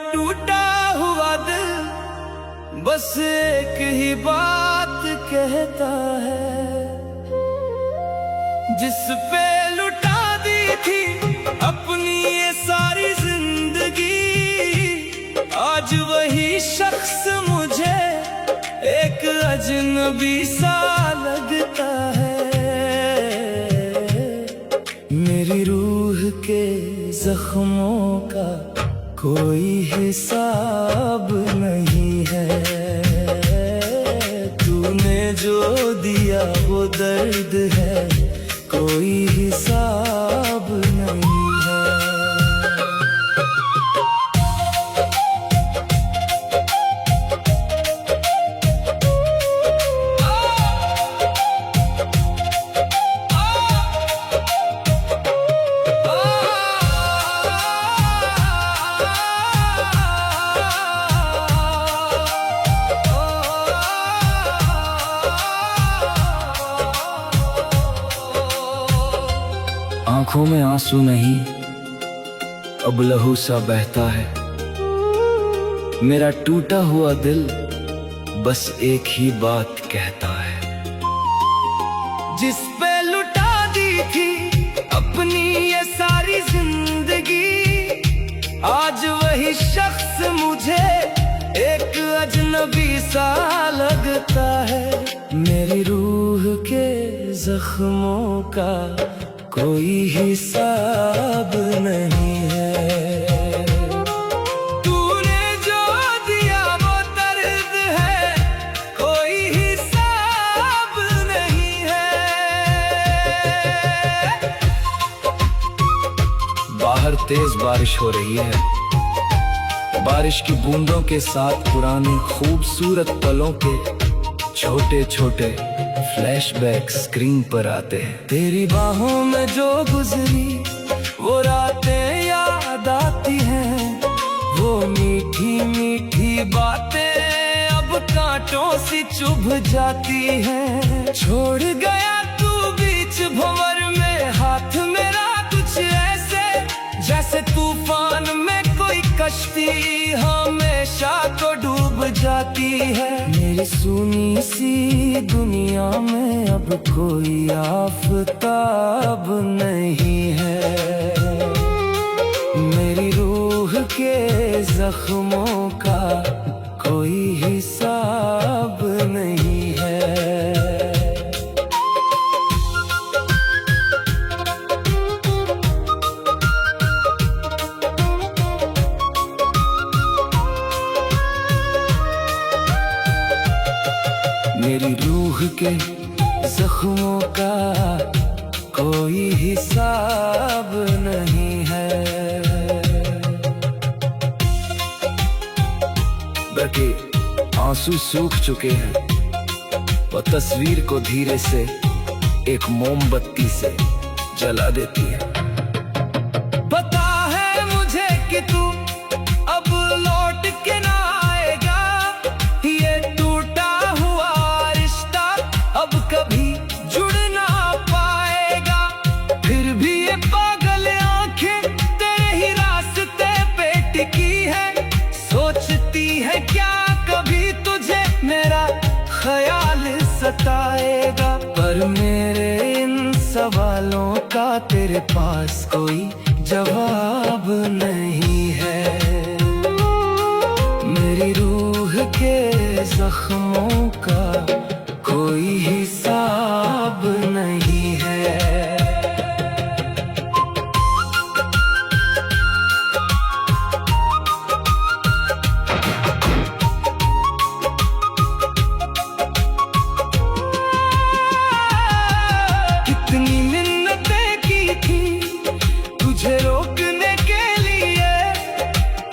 टूटा हुआ दिल बस एक ही बात कहता है, जिस पे लुटा दी थी अपनी ये सारी जिंदगी, आज वही शख्स मुझे एक अजनबी सा लगता है। मेरी रूह के जख्मों का कोई हिसाब नहीं है, तूने जो दिया वो दर्द है, कोई हिसाब नहीं है। आंखों में आंसू नहीं, अब लहू सा बहता है। मेरा टूटा हुआ दिल बस एक ही बात कहता है, जिस पे लुटा दी थी अपनी ये सारी जिंदगी, आज वही शख्स मुझे एक अजनबी सा लगता है। मेरी रूह के जख्मों का कोई हिसाब नहीं है, तूने जो दिया वो दर्द है, कोई हिसाब नहीं है। बाहर तेज बारिश हो रही है, बारिश की बूंदों के साथ पुराने खूबसूरत पलों के छोटे छोटे फ्लैशबैक स्क्रीन पर आते हैं। तेरी बाहों में जो गुजरी वो रातें याद आती हैं, वो मीठी मीठी बातें अब कांटों सी चुभ जाती हैं। छोड़ गया तू बीच भंवर में हाथ मेरा कुछ ऐसे, जैसे तूफान में कोई कश्ती हमेशा को डूब जाती है। मेरी सुनी सी दुनिया में अब कोई आफताब नहीं है, मेरी रूह के जख्मों का कोई हिसाब नहीं है। मेरी रूह के जख्मों का कोई हिसाब नहीं है, बल्कि आंसू सूख चुके हैं, वो तस्वीर को धीरे से एक मोमबत्ती से जला देती है। पता है मुझे कि तू अब लौट के ना आएगा, ये टूटा हुआ रिश्ता अब कभी जुड़ ना पाएगा। फिर भी ये पागल आंखें तेरे ही रास्ते पे टिकी है, सोचती है क्या कभी तुझे मेरा ख्याल सताएगा। पर मेरे इन सवालों का तेरे पास कोई जवाब नहीं है, मेरी रूह के जख्मों का कोई हिसाब नहीं है। कितनी मिन्नतें की थी तुझे रोकने के लिए,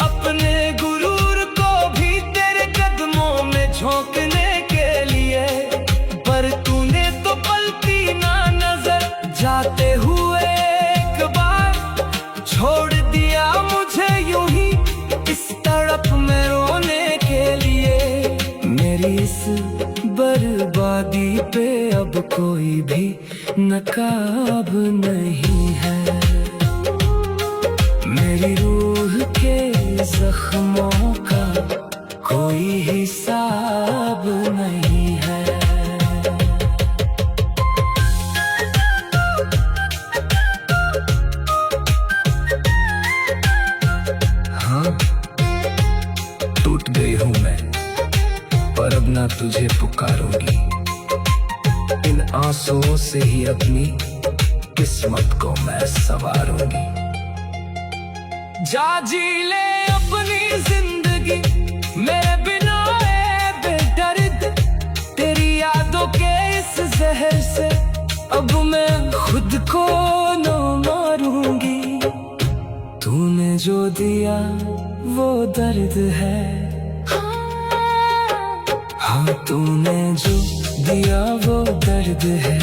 अपने गुरूर को भी तेरे कदमों में झोंकने के लिए, पर तूने तो पलटी ना नजर जाते हुए एक बार, छोड़ दिया मुझे यूं ही इस तड़प में रोने के लिए। मेरी इस बर्बादी पे अब कोई भी नकाब नहीं है, मेरी रूह के जख्मों का कोई हिसाब नहीं है। हाँ, टूट गई हूँ मैं, पर अब ना तुझे पुकारूंगी। इन आंसुओं से ही अपनी किस्मत को मैं संवारूंगी। जा जी ले अपनी जिंदगी मेरे बिना ए बेदर्द। तेरी यादों के इस जहर से अब मैं खुद को न मारूंगी। तूने जो दिया वो दर्द है, हाँ तूने जो दिया वो दर्द है।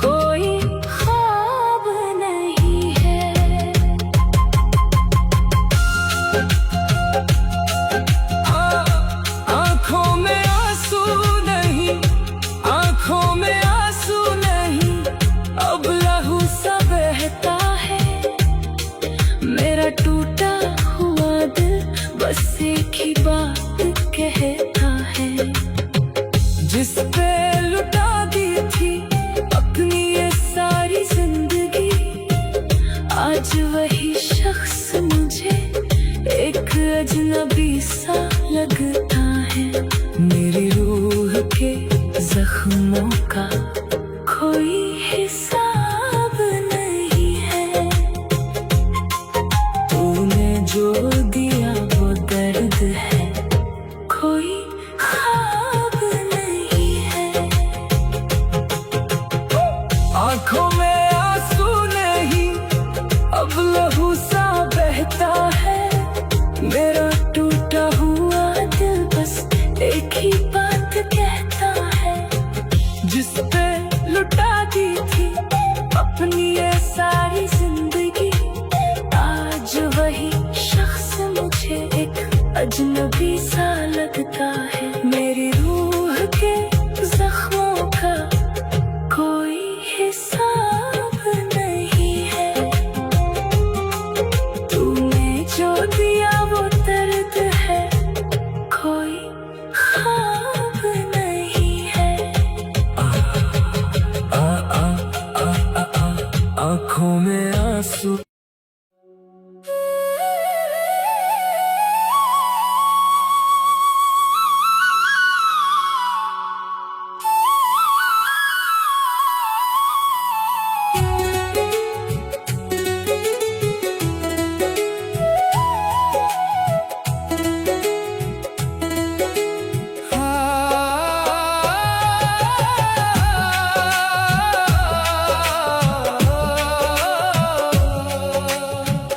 कोई ख्वाब नहीं है। आंखों में आंसू नहीं, आंखों में आंसू नहीं, अब लहू सा बहता है। मेरा टूटा हुआ दिल बस एक ही बात कहता है। जिस पे लुटा दी थी अपनी ये सारी जिंदगी, आज वही शख्स मुझे एक अजनबी सा लगता है। मेरी रूह के जख्मों का कोई हिसाब नहीं है। तूने जो दिया वो दर्द है, कोई ख्वाब नहीं है। आंखों में आंसू नहीं, अब लहू सा बहता है। मेरा टूटा हुआ दिल बस एक ही बात कहता है। जिस पे लुटा दी थी अपनी ये सारी जिंदगी, आज वही शख्स मुझे एक अजनबी सा लगता है। मेरी रूह के जख्मों का कोई हिसाब नहीं है। तूने जो दिया वो दर्द है, कोई ख्वाब नहीं है। आंखों में आंसू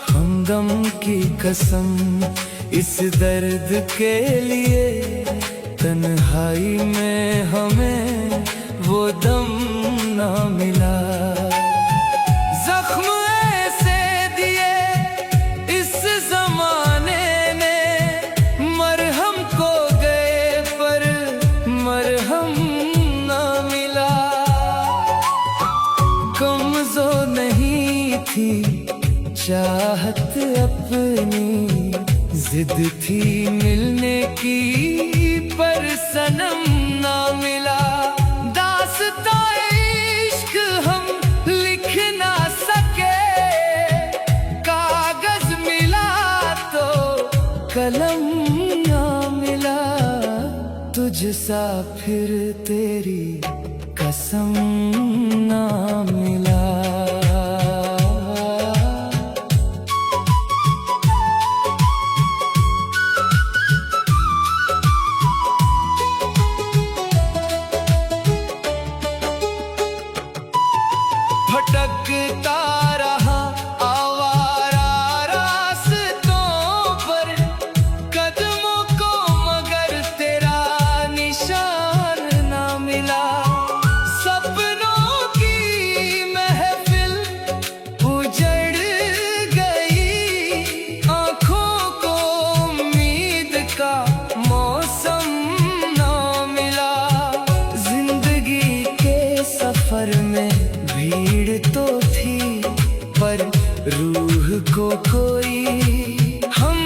हमदम की कसम इस दर्द के लिए, तन्हाई में हमें वो दम ना मिला। जख्म ऐसे दिए इस जमाने ने, मरहम को गए पर मरहम ना मिला। कमजोर नहीं थी चाहत अपनी, जिद थी मिलने की पर सनम ना मिला। दास्तां इश्क हम लिख ना सके, कागज मिला तो कलम ना मिला। तुझ सा फिर तेरी कसम ना मिला। भटकता रहा आवारा रास्तों पर, कदमों को मगर तेरा निशान ना मिला। सपनों की महफिल उजड़ गई, आंखों को उम्मीद का मौसम ना मिला। जिंदगी के सफर में भीड़ तो थी पर रूह को कोई हम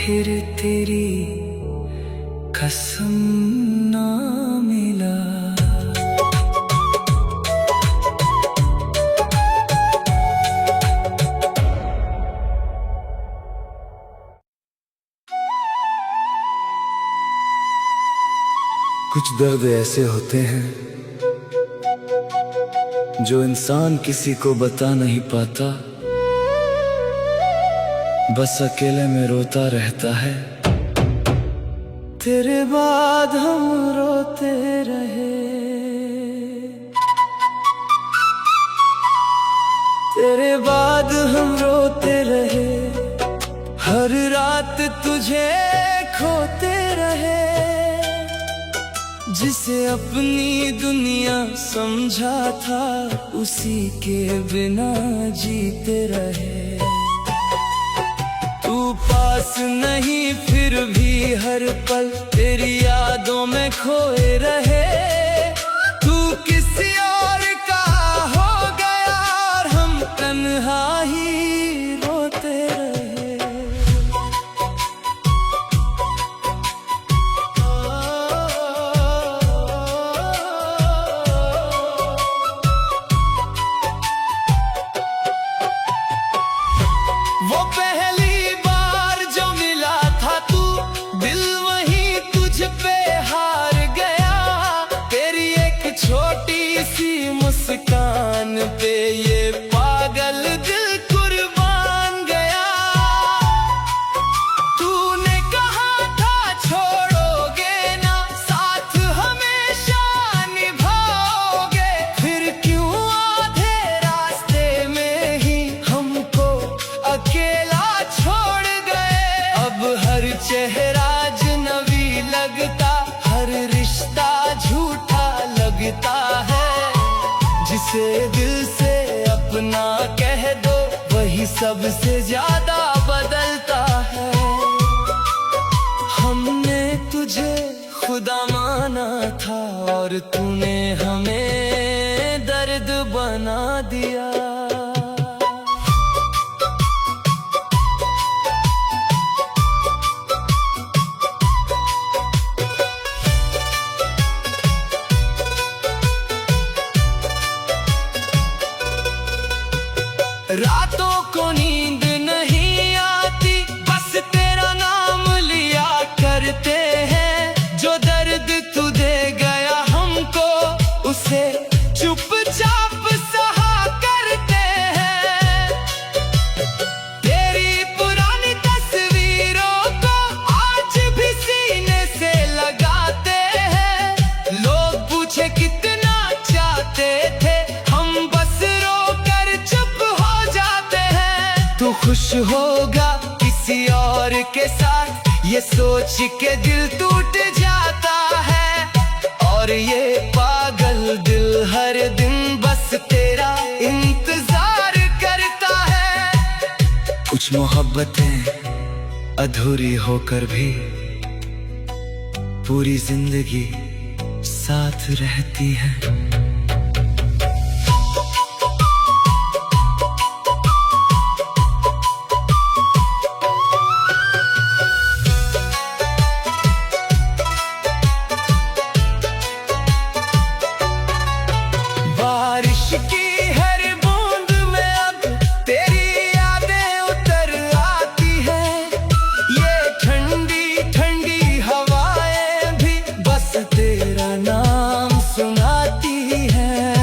फिर तेरी कसम ना मिला। कुछ दर्द ऐसे होते हैं जो इंसान किसी को बता नहीं पाता, बस अकेले में रोता रहता है। तेरे बाद हम रोते रहे, तेरे बाद हम रोते रहे, हर रात तुझे खोते रहे। जिसे अपनी दुनिया समझा था उसी के बिना जीते रहे। तू पास नहीं फिर भी हर पल तेरी यादों में खोए रहे। तू किसी और का हो गया और हम तन्हा ही रोते रहे। वो पहली बार जो मिला था तू, दिल वहीं तुझ पे हार गया। तेरी एक छोटी सी मुस्कान पे ये पागल दिल कुर्बान गया। तूने कहा था छोड़ोगे ना, साथ हमेशा निभाओगे। फिर क्यों आधे रास्ते में ही हमको अकेला छोड़ गए। अब हर चेहरा अजनबी लगता, हर रिश्ता झूठा लगता है। जिसे दिल से अपना कह दो वही सबसे ज्यादा बदलता है। हमने तुझे खुदा माना था और तूने हमें दर्द बना दिया। रातों को नींद नहीं आती, बस तेरा नाम लिया करते हैं। जो दर्द तू दे गया हमको उसे चुपचाप सहा करते हैं। तेरी पुरानी तस्वीरों को आज भी सीने से लगाते हैं। लोग पूछे कितना चाहते थे, हम बस तू खुश होगा किसी और के साथ, ये सोच के दिल टूट जाता है। और ये पागल दिल हर दिन बस तेरा इंतजार करता है। कुछ मोहब्बतें अधूरी होकर भी पूरी जिंदगी साथ रहती हैं। बारिश की हर बूंद में अब तेरी यादें उतर आती हैं। ये ठंडी ठंडी हवाएं भी बस तेरा नाम सुनाती हैं।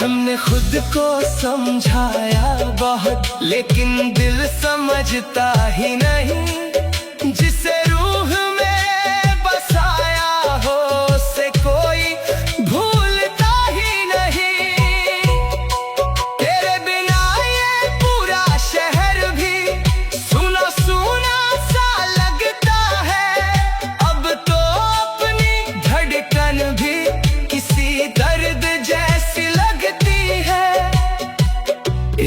हमने खुद को समझाया बहुत, लेकिन दिल समझता ही नहीं। जिसे रूह में बसाया हो उसे कोई भूलता ही नहीं। तेरे बिना ये पूरा शहर भी सुना सुना सा लगता है। अब तो अपनी धड़कन भी किसी दर्द जैसी लगती है।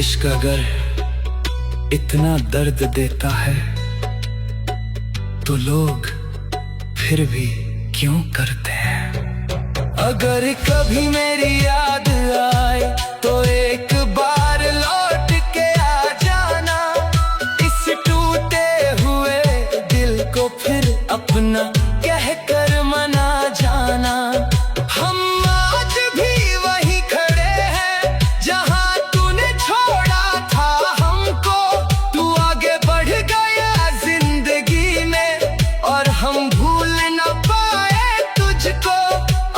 इश्क अगर इतना दर्द देता है तो लोग फिर भी क्यों करते हैं। अगर कभी मेरी याद आए तो एक बार लौट के आ जाना। इस टूटे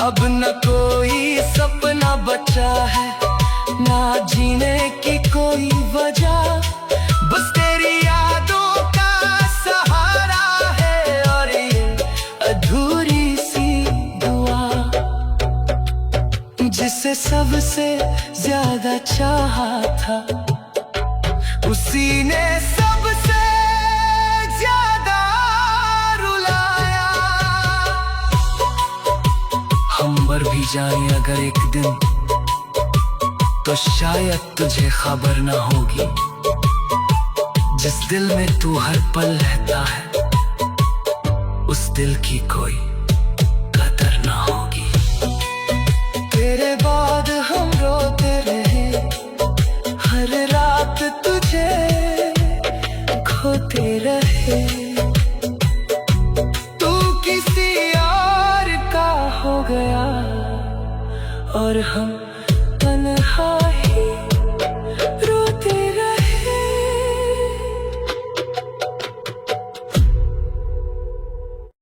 अब न कोई सपना बचा है, ना जीने की कोई वजह, बस तेरी यादों का सहारा है और ये अधूरी सी दुआ। जिसे सबसे ज्यादा चाहा था, उसी ने सबसे ज्यादा रुलाया। हम मर भी जाए अगर एक दिन, तो शायद तुझे खबर ना होगी। जिस दिल में तू हर पल रहता है, उस दिल की कोई कदर ना होगी। तेरे बाद हम रोते रहे, हर रात तुझे खोते रहे। तू किसी और का हो गया और हम